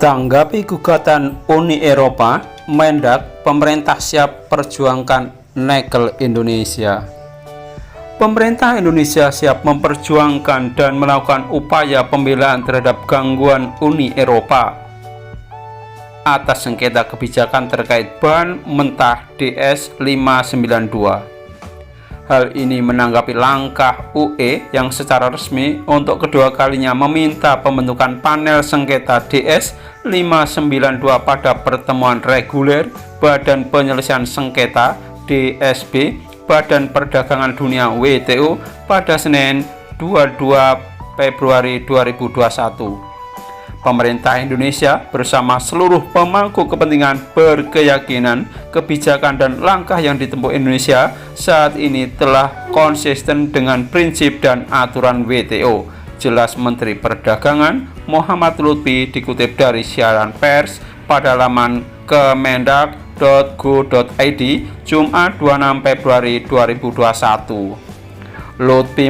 Tanggapi gugatan Uni Eropa, Mendak, pemerintah siap perjuangkan nikel Indonesia. Pemerintah Indonesia siap memperjuangkan dan melakukan upaya pembelaan terhadap gangguan Uni Eropa atas sengketa kebijakan terkait bahan mentah DS592. Hal ini menanggapi langkah UE yang secara resmi untuk kedua kalinya meminta pembentukan panel sengketa DS592 pada pertemuan reguler Badan Penyelesaian Sengketa DSB Badan Perdagangan Dunia WTO pada Senin 22 Februari 2021. Pemerintah Indonesia bersama seluruh pemangku kepentingan berkeyakinan kebijakan dan langkah yang ditempuh Indonesia saat ini telah konsisten dengan prinsip dan aturan WTO, jelas Menteri Perdagangan Muhammad Lutfi dikutip dari siaran pers pada laman kemendak.go.id Jumat 26 Februari 2021. Lutfi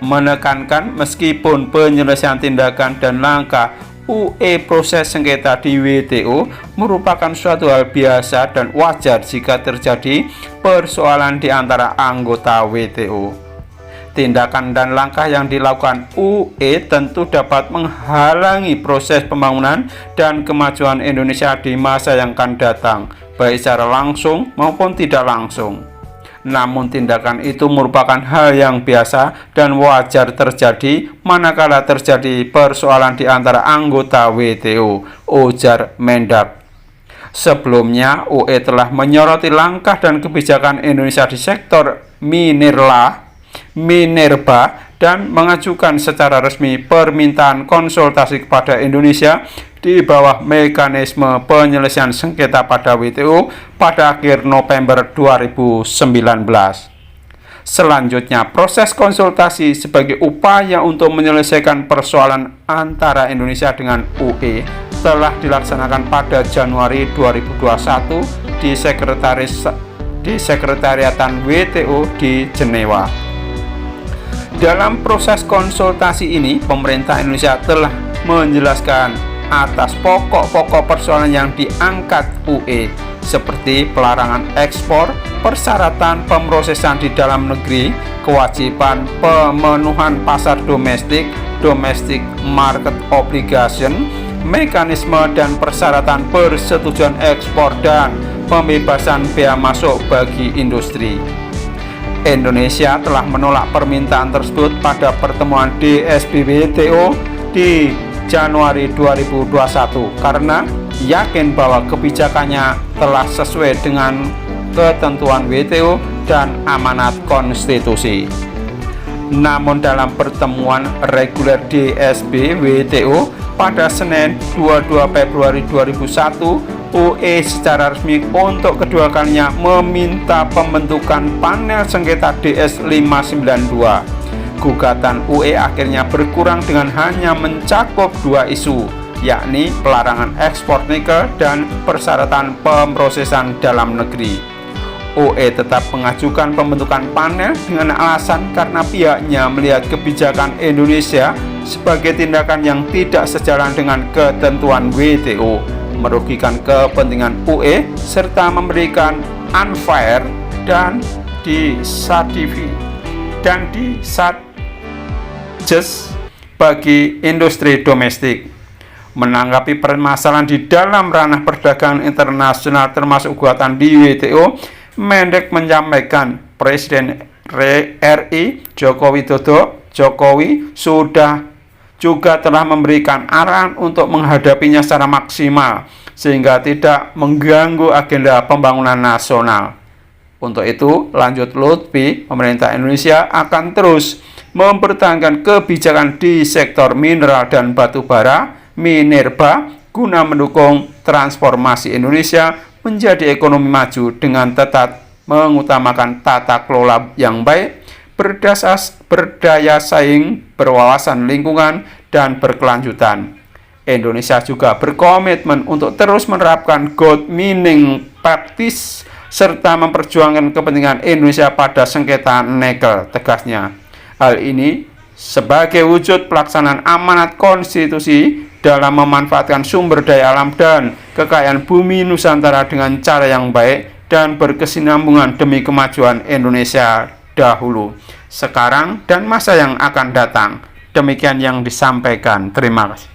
menekankan meskipun penyelesaian tindakan dan langkah UE proses sengketa di WTO merupakan suatu hal biasa dan wajar jika terjadi persoalan di antara anggota WTO. Tindakan dan langkah yang dilakukan UE tentu dapat menghalangi proses pembangunan dan kemajuan Indonesia di masa yang akan datang, baik secara langsung maupun tidak langsung. Namun tindakan itu merupakan hal yang biasa dan wajar terjadi manakala terjadi persoalan di antara anggota WTO, ujar Mendak. Sebelumnya, UE telah menyoroti langkah dan kebijakan Indonesia di sektor minerba dan mengajukan secara resmi permintaan konsultasi kepada Indonesia di bawah mekanisme penyelesaian sengketa pada WTO pada akhir November 2019. Selanjutnya, proses konsultasi sebagai upaya untuk menyelesaikan persoalan antara Indonesia dengan UE telah dilaksanakan pada Januari 2021 di Sekretariatan WTO di Jenewa. Dalam proses konsultasi ini, pemerintah Indonesia telah menjelaskan atas pokok-pokok persoalan yang diangkat UE seperti pelarangan ekspor, persyaratan pemrosesan di dalam negeri, kewajiban pemenuhan pasar domestik, domestic market obligation, mekanisme dan persyaratan persetujuan ekspor dan pembebasan bea masuk bagi industri. Indonesia telah menolak permintaan tersebut pada pertemuan DSB WTO di Januari 2021 karena yakin bahwa kebijakannya telah sesuai dengan ketentuan WTO dan amanat konstitusi. Namun dalam pertemuan reguler DSB WTO pada Senin 22 Februari 2001, UE secara resmi untuk kedua kalinya meminta pembentukan panel sengketa DS592. Gugatan UE akhirnya berkurang dengan hanya mencakup dua isu, yakni pelarangan ekspor nikel dan persyaratan pemrosesan dalam negeri. UE tetap mengajukan pembentukan panel dengan alasan karena pihaknya melihat kebijakan Indonesia sebagai tindakan yang tidak sejalan dengan ketentuan WTO, merugikan kepentingan UE serta memberikan unfair dan disadvantages bagi industri domestik. Menanggapi permasalahan di dalam ranah perdagangan internasional termasuk gugatan di WTO, Mendak menyampaikan Presiden RI Jokowi juga telah memberikan arahan untuk menghadapinya secara maksimal sehingga tidak mengganggu agenda pembangunan nasional. Untuk itu, lanjut Lutfi, pemerintah Indonesia akan terus mempertahankan kebijakan di sektor mineral dan batu bara, minerba, guna mendukung transformasi Indonesia menjadi ekonomi maju dengan tetap mengutamakan tata kelola yang baik, berdaya saing, berwawasan lingkungan, dan berkelanjutan. Indonesia juga berkomitmen untuk terus menerapkan good mining practice serta memperjuangkan kepentingan Indonesia pada sengketa nikel, tegasnya. Hal ini sebagai wujud pelaksanaan amanat konstitusi dalam memanfaatkan sumber daya alam dan kekayaan bumi Nusantara dengan cara yang baik dan berkesinambungan demi kemajuan Indonesia dahulu, sekarang, dan masa yang akan datang. Demikian yang disampaikan. Terima kasih.